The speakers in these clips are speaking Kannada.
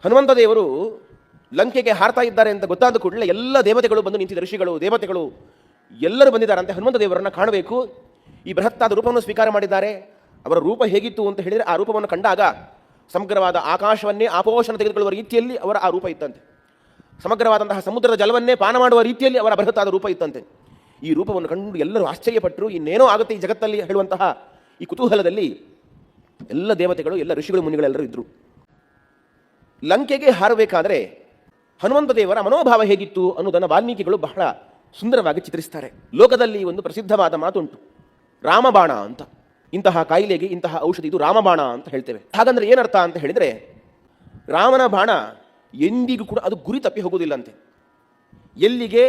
ಹನುಮಂತ ದೇವರು ಲಂಕೆಗೆ ಹಾರ್ತಾ ಇದ್ದಾರೆ ಅಂತ ಗೊತ್ತಾದ ಕೂಡಲೇ ಎಲ್ಲ ದೇವತೆಗಳು ಬಂದು ನಿಂತಿದ್ದ, ಋಷಿಗಳು, ದೇವತೆಗಳು ಎಲ್ಲರೂ ಬಂದಿದ್ದಾರಂತೆ. ಹನುಮಂತ ದೇವರನ್ನು ಕಾಣಬೇಕು, ಈ ಬೃಹತ್ತಾದ ರೂಪವನ್ನು ಸ್ವೀಕಾರ ಮಾಡಿದ್ದಾರೆ. ಅವರ ರೂಪ ಹೇಗಿತ್ತು ಅಂತ ಹೇಳಿದರೆ, ಆ ರೂಪವನ್ನು ಕಂಡಾಗ ಸಮಗ್ರವಾದ ಆಕಾಶವನ್ನೇ ಆಪೋಷಣ ತೆಗೆದುಕೊಳ್ಳುವ ರೀತಿಯಲ್ಲಿ ಅವರ ಆ ರೂಪ ಇತ್ತಂತೆ. ಸಮಗ್ರವಾದಂತಹ ಸಮುದ್ರದ ಜಲವನ್ನೇ ಪಾನ ಮಾಡುವ ರೀತಿಯಲ್ಲಿ ಅವರ ಬೃಹತ್ತಾದ ರೂಪ ಇತ್ತಂತೆ. ಈ ರೂಪವನ್ನು ಕಂಡು ಎಲ್ಲರೂ ಆಶ್ಚರ್ಯಪಟ್ಟರು. ಇನ್ನೇನೋ ಆಗುತ್ತೆ ಈ ಜಗತ್ತಲ್ಲಿ ಹೇಳುವಂತಹ ಈ ಕುತೂಹಲದಲ್ಲಿ ಎಲ್ಲ ದೇವತೆಗಳು, ಎಲ್ಲ ಋಷಿಗಳು, ಮುನಿಗಳೆಲ್ಲರೂ ಇದ್ದರು. ಲಂಕೆಗೆ ಹಾರಬೇಕಾದರೆ ಹನುಮಂತ ದೇವರ ಮನೋಭಾವ ಹೇಗಿತ್ತು ಅನ್ನೋದನ್ನು ವಾಲ್ಮೀಕಿಗಳು ಬಹಳ ಸುಂದರವಾಗಿ ಚಿತ್ರಿಸ್ತಾರೆ. ಲೋಕದಲ್ಲಿ ಒಂದು ಪ್ರಸಿದ್ಧವಾದ ಮಾತುಂಟು, ರಾಮಬಾಣ ಅಂತ. ಇಂತಹ ಕಾಯಿಲೆಗೆ ಇಂತಹ ಔಷಧಿ, ಇದು ರಾಮಬಾಣ ಅಂತ ಹೇಳ್ತೇವೆ. ಹಾಗಂದ್ರೆ ಏನರ್ಥ ಅಂತ ಹೇಳಿದರೆ, ರಾಮನ ಬಾಣ ಎಂದಿಗೂ ಕೂಡ ಅದು ಗುರಿ ತಪ್ಪಿ ಹೋಗುವುದಿಲ್ಲಂತೆ. ಎಲ್ಲಿಗೆ,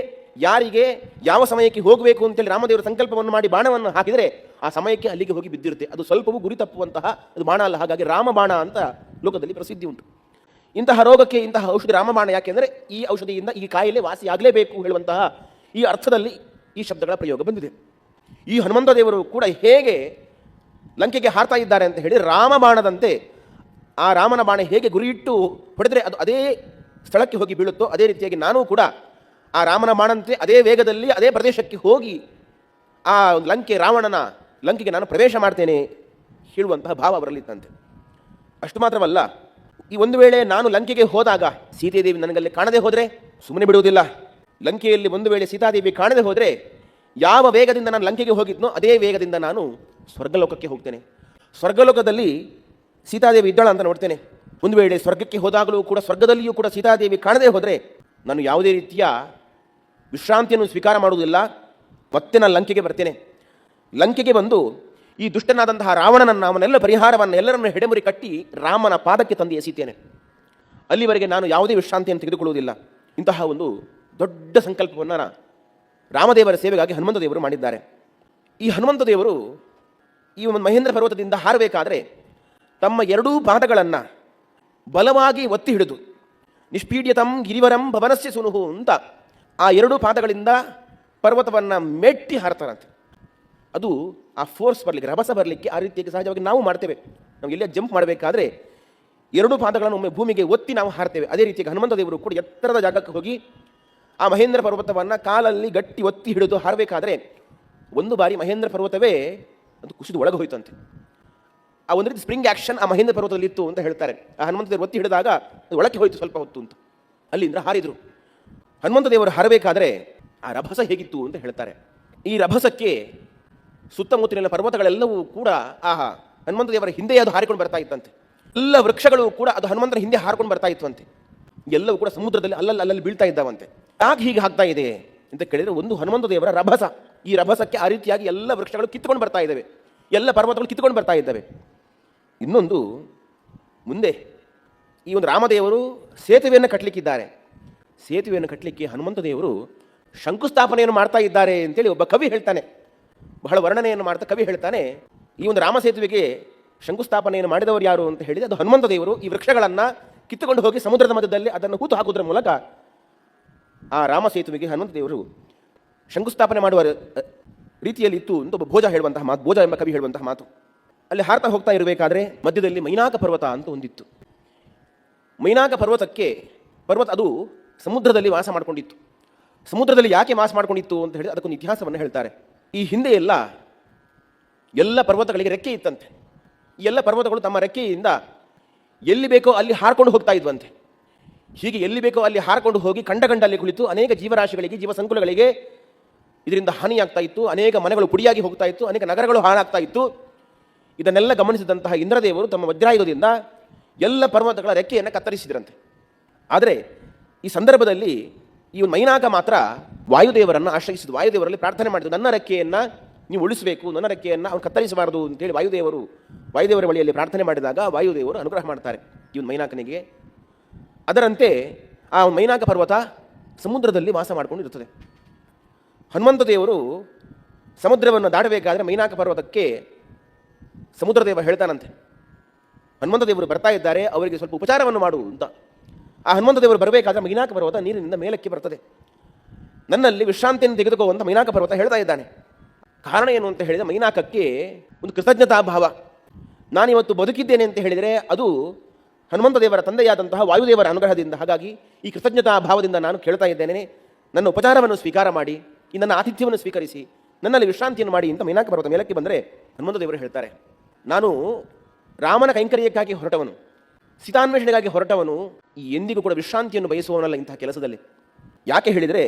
ಯಾರಿಗೆ, ಯಾವ ಸಮಯಕ್ಕೆ ಹೋಗಬೇಕು ಅಂತೇಳಿ ರಾಮದೇವರ ಸಂಕಲ್ಪವನ್ನು ಮಾಡಿ ಬಾಣವನ್ನು ಹಾಕಿದರೆ ಆ ಸಮಯಕ್ಕೆ ಅಲ್ಲಿಗೆ ಹೋಗಿ ಬಿದ್ದಿರುತ್ತೆ. ಅದು ಸ್ವಲ್ಪವೂ ಗುರಿ ತಪ್ಪುವಂತಹ ಅದು ಬಾಣ ಅಲ್ಲ. ಹಾಗಾಗಿ ರಾಮಬಾಣ ಅಂತ ಲೋಕದಲ್ಲಿ ಪ್ರಸಿದ್ಧಿ ಉಂಟು. ಇಂತಹ ರೋಗಕ್ಕೆ ಇಂತಹ ಔಷಧಿ ರಾಮಬಾಣ. ಯಾಕೆಂದರೆ ಈ ಔಷಧಿಯಿಂದ ಈ ಕಾಯಿಲೆ ವಾಸಿಯಾಗಲೇಬೇಕು ಹೇಳುವಂತಹ ಈ ಅರ್ಥದಲ್ಲಿ ಈ ಶಬ್ದಗಳ ಪ್ರಯೋಗ ಬಂದಿದೆ. ಈ ಹನುಮಂತ ದೇವರು ಕೂಡ ಹೇಗೆ ಲಂಕೆಗೆ ಹಾರ್ತಾ ಇದ್ದಾರೆ ಅಂತ ಹೇಳಿ, ರಾಮಬಾಣದಂತೆ ಆ ರಾಮನ ಬಾಣ ಹೇಗೆ ಗುರಿಯಿಟ್ಟು ಹೊಡೆದರೆ ಅದು ಅದೇ ಸ್ಥಳಕ್ಕೆ ಹೋಗಿ ಬೀಳುತ್ತೋ, ಅದೇ ರೀತಿಯಾಗಿ ನಾನೂ ಕೂಡ ಆ ರಾಮನ ಬಾಣಂತೆ ಅದೇ ವೇಗದಲ್ಲಿ ಅದೇ ಪ್ರದೇಶಕ್ಕೆ ಹೋಗಿ ಆ ರಾವಣನ ಲಂಕೆಗೆ ನಾನು ಪ್ರವೇಶ ಮಾಡ್ತೇನೆ ಹೇಳುವಂತಹ ಭಾವ ಅವರಲ್ಲಿತ್ತಂತೆ. ಅಷ್ಟು ಮಾತ್ರವಲ್ಲ, ಈ ಒಂದು ವೇಳೆ ನಾನು ಲಂಕೆಗೆ ಹೋದಾಗ ಸೀತಾದೇವಿ ನನಗಲ್ಲಿ ಕಾಣದೆ ಹೋದರೆ ಸುಮ್ಮನೆ ಬಿಡುವುದಿಲ್ಲ. ಲಂಕೆಯಲ್ಲಿ ಒಂದು ವೇಳೆ ಸೀತಾದೇವಿ ಕಾಣದೆ ಹೋದರೆ ಯಾವ ವೇಗದಿಂದ ನಾನು ಲಂಕೆಗೆ ಹೋಗಿದ್ನೋ ಅದೇ ವೇಗದಿಂದ ನಾನು ಸ್ವರ್ಗಲೋಕಕ್ಕೆ ಹೋಗ್ತೇನೆ. ಸ್ವರ್ಗಲೋಕದಲ್ಲಿ ಸೀತಾದೇವಿ ಇದ್ದಾಳ ಅಂತ ನೋಡ್ತೇನೆ. ಒಂದು ವೇಳೆ ಸ್ವರ್ಗಕ್ಕೆ ಹೋದಾಗಲೂ ಕೂಡ ಸ್ವರ್ಗದಲ್ಲಿಯೂ ಕೂಡ ಸೀತಾದೇವಿ ಕಾಣದೆ ಹೋದರೆ ನಾನು ಯಾವುದೇ ರೀತಿಯ ವಿಶ್ರಾಂತಿಯನ್ನು ಸ್ವೀಕಾರ ಮಾಡುವುದಿಲ್ಲ. ಮತ್ತೆ ನಾನು ಲಂಕೆಗೆ ಬರ್ತೇನೆ. ಲಂಕೆಗೆ ಬಂದು ಈ ದುಷ್ಟನಾದಂತಹ ರಾವಣನನ್ನು, ಅವನೆಲ್ಲ ಪರಿಹಾರವನ್ನು ಎಲ್ಲರನ್ನು ಹೆಡೆಮುರಿ ಕಟ್ಟಿ ರಾಮನ ಪಾದಕ್ಕೆ ತಂದು ಎಸೀತೇನೆ. ಅಲ್ಲಿವರೆಗೆ ನಾನು ಯಾವುದೇ ವಿಶ್ರಾಂತಿಯನ್ನು ತೆಗೆದುಕೊಳ್ಳುವುದಿಲ್ಲ. ಇಂತಹ ಒಂದು ದೊಡ್ಡ ಸಂಕಲ್ಪವನ್ನು ರಾಮದೇವರ ಸೇವೆಗಾಗಿ ಹನುಮಂತ ದೇವರು ಮಾಡಿದ್ದಾರೆ. ಈ ಹನುಮಂತ ದೇವರು ಈ ಒಂದು ಮಹೇಂದ್ರ ಪರ್ವತದಿಂದ ಹಾರಬೇಕಾದರೆ ತಮ್ಮ ಎರಡೂ ಪಾದಗಳನ್ನು ಬಲವಾಗಿ ಒತ್ತಿ ಹಿಡಿದು ನಿಷ್ಪೀಡ್ಯತಂ ಗಿರಿವರಂ ಭವನಸ್ಯ ಸುನುಹು ಅಂತ ಆ ಎರಡೂ ಪಾದಗಳಿಂದ ಪರ್ವತವನ್ನು ಮೆಟ್ಟಿ ಹಾರ್ತಾರಂತೆ. ಅದು ಆ ಫೋರ್ಸ್ ಬರಲಿಕ್ಕೆ, ರಭಸ ಬರಲಿಕ್ಕೆ ಆ ರೀತಿಯಾಗಿ ಸಹಜವಾಗಿ ನಾವು ಮಾಡ್ತೇವೆ. ನಾವು ಎಲ್ಲೇ ಜಂಪ್ ಮಾಡಬೇಕಾದ್ರೆ ಎರಡೂ ಪಾದಗಳನ್ನು ಒಮ್ಮೆ ಭೂಮಿಗೆ ಒತ್ತಿ ನಾವು ಹಾರ್ತೇವೆ. ಅದೇ ರೀತಿಯಾಗಿ ಹನುಮಂತ ದೇವರು ಕೂಡ ಎತ್ತರದ ಜಾಗಕ್ಕೆ ಹೋಗಿ ಆ ಮಹೇಂದ್ರ ಪರ್ವತವನ್ನು ಕಾಲಲ್ಲಿ ಗಟ್ಟಿ ಒತ್ತಿ ಹಿಡಿದು ಹಾರಬೇಕಾದ್ರೆ ಒಂದು ಬಾರಿ ಮಹೇಂದ್ರ ಪರ್ವತವೇ ಅದು ಕುಸಿದು ಒಳಗೆ ಹೋಯ್ತಂತೆ. ಆ ಒಂದು ರೀತಿ ಸ್ಪ್ರಿಂಗ್ ಆ್ಯಕ್ಷನ್ ಆ ಮಹೇಂದ್ರ ಪರ್ವತದಲ್ಲಿ ಇತ್ತು ಅಂತ ಹೇಳ್ತಾರೆ. ಆ ಹನುಮಂತ ದೇವರು ಒತ್ತಿ ಹಿಡಿದಾಗ ಅದು ಒಳಕ್ಕೆ ಹೋಯಿತು ಸ್ವಲ್ಪ ಹೊತ್ತು ಅಂತ. ಅಲ್ಲಿಂದ ಹಾರಿದರು. ಹನುಮಂತ ದೇವರು ಹಾರಬೇಕಾದ್ರೆ ಆ ರಭಸ ಹೇಗಿತ್ತು ಅಂತ ಹೇಳ್ತಾರೆ. ಈ ರಭಸಕ್ಕೆ ಸುತ್ತಮುತ್ತಲಿನ ಪರ್ವತಗಳೆಲ್ಲವೂ ಕೂಡ ಹನುಮಂತ ದೇವರ ಹಿಂದೆ ಅದು ಹಾರಿಕೊಂಡು ಬರ್ತಾ ಇತ್ತಂತೆ. ಎಲ್ಲ ವೃಕ್ಷಗಳು ಕೂಡ ಅದು ಹನುಮಂತನ ಹಿಂದೆ ಹಾರಿಕೊಂಡು ಬರ್ತಾ ಇತ್ತಂತೆ. ಎಲ್ಲವೂ ಕೂಡ ಸಮುದ್ರದಲ್ಲಿ ಅಲ್ಲಲ್ಲಿ ಬೀಳ್ತಾ ಇದ್ದಾವಂತೆ. ಯಾಕೆ ಹೀಗೆ ಆಗ್ತಾ ಇದೆ ಅಂತ ಕೇಳಿದರೆ, ಒಂದು ಹನುಮಂತ ದೇವರ ರಭಸ. ಈ ರಭಸಕ್ಕೆ ಆ ರೀತಿಯಾಗಿ ಎಲ್ಲ ವೃಕ್ಷಗಳು ಕಿತ್ಕೊಂಡು ಬರ್ತಾ ಇದ್ದಾವೆ, ಎಲ್ಲ ಪರ್ವತಗಳು ಕಿತ್ಕೊಂಡು ಬರ್ತಾ ಇದ್ದಾವೆ. ಇನ್ನೊಂದು, ಮುಂದೆ ಈ ಒಂದು ರಾಮದೇವರು ಸೇತುವೆಯನ್ನು ಕಟ್ಟಲಿಕ್ಕಿದ್ದಾರೆ. ಸೇತುವೆಯನ್ನು ಕಟ್ಟಲಿಕ್ಕೆ ಹನುಮಂತ ದೇವರು ಶಂಕುಸ್ಥಾಪನೆಯನ್ನು ಮಾಡ್ತಾ ಇದ್ದಾರೆ ಅಂತೇಳಿ ಒಬ್ಬ ಕವಿ ಹೇಳ್ತಾನೆ. ಬಹಳ ವರ್ಣನೆಯನ್ನು ಮಾಡ್ತಾ ಕವಿ ಹೇಳ್ತಾನೆ, ಈ ಒಂದು ರಾಮ ಸೇತುವೆಗೆ ಶಂಕುಸ್ಥಾಪನೆಯನ್ನು ಮಾಡಿದವರು ಯಾರು ಅಂತ ಹೇಳಿದರೆ ಅದು ಹನುಮಂತ ದೇವರು. ಈ ವೃಕ್ಷಗಳನ್ನು ಕಿತ್ತುಕೊಂಡು ಹೋಗಿ ಸಮುದ್ರದ ಮಧ್ಯದಲ್ಲಿ ಅದನ್ನು ಹೂತು ಹಾಕುವುದರ ಮೂಲಕ ಆ ರಾಮ ಸೇತುವೆಗೆ ಹನುಮಂತ ದೇವರು ಶಂಕುಸ್ಥಾಪನೆ ಮಾಡುವ ರೀತಿಯಲ್ಲಿ ಇತ್ತು ಅಂತ ಒಬ್ಬ ಭೋಜ ಹೇಳುವಂತಹ ಮಾತು, ಭೋಜ ಎಂಬ ಕವಿ ಹೇಳುವಂತಹ ಮಾತು. ಅಲ್ಲಿ ಹಾರ್ತಾ ಹೋಗ್ತಾ ಇರಬೇಕಾದ್ರೆ ಮಧ್ಯದಲ್ಲಿ ಮೈನಾಕ ಪರ್ವತ ಅಂತ ಒಂದಿತ್ತು. ಮೈನಾಕ ಪರ್ವತ ಅದು ಸಮುದ್ರದಲ್ಲಿ ವಾಸ ಮಾಡಿಕೊಂಡಿತ್ತು. ಸಮುದ್ರದಲ್ಲಿ ಯಾಕೆ ವಾಸ ಮಾಡಿಕೊಂಡಿತ್ತು ಅಂತ ಹೇಳಿ ಅದಕ್ಕೊಂದು ಇತಿಹಾಸವನ್ನು ಹೇಳ್ತಾರೆ. ಈ ಹಿಂದೆ ಎಲ್ಲ ಪರ್ವತಗಳಿಗೆ ರೆಕ್ಕೆ ಇತ್ತಂತೆ. ಈ ಎಲ್ಲ ಪರ್ವತಗಳು ತಮ್ಮ ರೆಕ್ಕೆಯಿಂದ ಎಲ್ಲಿ ಬೇಕೋ ಅಲ್ಲಿ ಹಾರ್ಕೊಂಡು ಹೋಗ್ತಾ ಇದ್ವಂತೆ. ಹೀಗೆ ಎಲ್ಲಿ ಬೇಕೋ ಅಲ್ಲಿ ಹಾರ್ಕೊಂಡು ಹೋಗಿ ಕಂಡಲ್ಲಿ ಕುಳಿತು ಅನೇಕ ಜೀವರಾಶಿಗಳಿಗೆ, ಜೀವ ಸಂಕುಲಗಳಿಗೆ ಇದರಿಂದ ಹಾನಿಯಾಗ್ತಾ ಇತ್ತು. ಅನೇಕ ಮನೆಗಳು ಪುಡಿಯಾಗಿ ಹೋಗ್ತಾ ಇತ್ತು, ಅನೇಕ ನಗರಗಳು ಹಾಳಾಗ್ತಾ ಇತ್ತು. ಇದನ್ನೆಲ್ಲ ಗಮನಿಸಿದಂತಹ ಇಂದ್ರದೇವರು ತಮ್ಮ ವಜ್ರಾಯುಧದಿಂದ ಎಲ್ಲ ಪರ್ವತಗಳ ರೆಕ್ಕೆಯನ್ನು ಕತ್ತರಿಸಿದ್ರಂತೆ. ಆದರೆ ಈ ಸಂದರ್ಭದಲ್ಲಿ ಈ ಮೈನಾಕ ಮಾತ್ರ ವಾಯುದೇವರನ್ನು ಆಶ್ರಯಿಸಿದ್ದು. ವಾಯುದೇವರಲ್ಲಿ ಪ್ರಾರ್ಥನೆ ಮಾಡಿದ್ದು, ನನ್ನ ರೆಕ್ಕೆಯನ್ನು ನೀವು ಉಳಿಸಬೇಕು, ನನ್ನ ರೆಕ್ಕೆಯನ್ನು ಅವ್ರು ಕತ್ತರಿಸಬಾರದು ಅಂತೇಳಿ ವಾಯುದೇವರ ಬಳಿಯಲ್ಲಿ ಪ್ರಾರ್ಥನೆ ಮಾಡಿದಾಗ ವಾಯುದೇವರು ಅನುಗ್ರಹ ಮಾಡ್ತಾರೆ ಇವನು ಮೈನಾಕನಿಗೆ. ಅದರಂತೆ ಆ ಮೈನಾಕ ಪರ್ವತ ಸಮುದ್ರದಲ್ಲಿ ವಾಸ ಮಾಡಿಕೊಂಡಿರುತ್ತದೆ. ಹನುಮಂತ ದೇವರು ಸಮುದ್ರವನ್ನು ದಾಟಬೇಕಾದರೆ ಮೈನಾಕ ಪರ್ವತಕ್ಕೆ ಸಮುದ್ರದೇವ ಹೇಳ್ತಾನಂತೆ, ಹನುಮಂತ ದೇವರು ಬರ್ತಾ ಇದ್ದಾರೆ, ಅವರಿಗೆ ಸ್ವಲ್ಪ ಉಪಚಾರವನ್ನು ಮಾಡು ಅಂತ. ಆ ಹನುಮಂತ ದೇವರು ಬರಬೇಕಾದ್ರೆ ಮೈನಾಕ ಪರ್ವತ ನೀರಿನಿಂದ ಮೇಲಕ್ಕೆ ಬರ್ತದೆ. ನನ್ನಲ್ಲಿ ವಿಶ್ರಾಂತಿಯನ್ನು ತೆಗೆದುಕೊಳ್ಳುವಂಥ ಮೈನಾಕ ಪರ್ವತ ಹೇಳ್ತಾ ಇದ್ದಾನೆ. ಕಾರಣ ಏನು ಅಂತ ಹೇಳಿದರೆ, ಮೈನಾಕಕ್ಕೆ ಒಂದು ಕೃತಜ್ಞತಾ ಭಾವ. ನಾನಿವತ್ತು ಬದುಕಿದ್ದೇನೆ ಅಂತ ಹೇಳಿದರೆ ಅದು ಹನುಮಂತ ದೇವರ ತಂದೆಯಾದಂತಹ ವಾಯುದೇವರ ಅನುಗ್ರಹದಿಂದ. ಹಾಗಾಗಿ ಈ ಕೃತಜ್ಞತಾ ಭಾವದಿಂದ ನಾನು ಕೇಳ್ತಾ ಇದ್ದೇನೆ, ನನ್ನ ಉಪಚಾರವನ್ನು ಸ್ವೀಕಾರ ಮಾಡಿ, ಈ ನನ್ನ ಆತಿಥ್ಯವನ್ನು ಸ್ವೀಕರಿಸಿ, ನನ್ನಲ್ಲಿ ವಿಶ್ರಾಂತಿಯನ್ನು ಮಾಡಿ ಅಂತ ಮೇನಾಕ ಪರ್ವತ ಮೇಲಕ್ಕೆ ಬಂದರೆ ಹನುಮಂತ ದೇವರು ಹೇಳ್ತಾರೆ, ನಾನು ರಾಮನ ಕೈಂಕರ್ಯಕ್ಕಾಗಿ ಹೊರಟವನು, ಸೀತಾನ್ವೇಷಣೆಗಾಗಿ ಹೊರಟವನು, ಈ ಎಂದಿಗೂ ಕೂಡ ವಿಶ್ರಾಂತಿಯನ್ನು ಬಯಸುವವನಲ್ಲ ಇಂತಹ ಕೆಲಸದಲ್ಲಿ. ಯಾಕೆ ಹೇಳಿದರೆ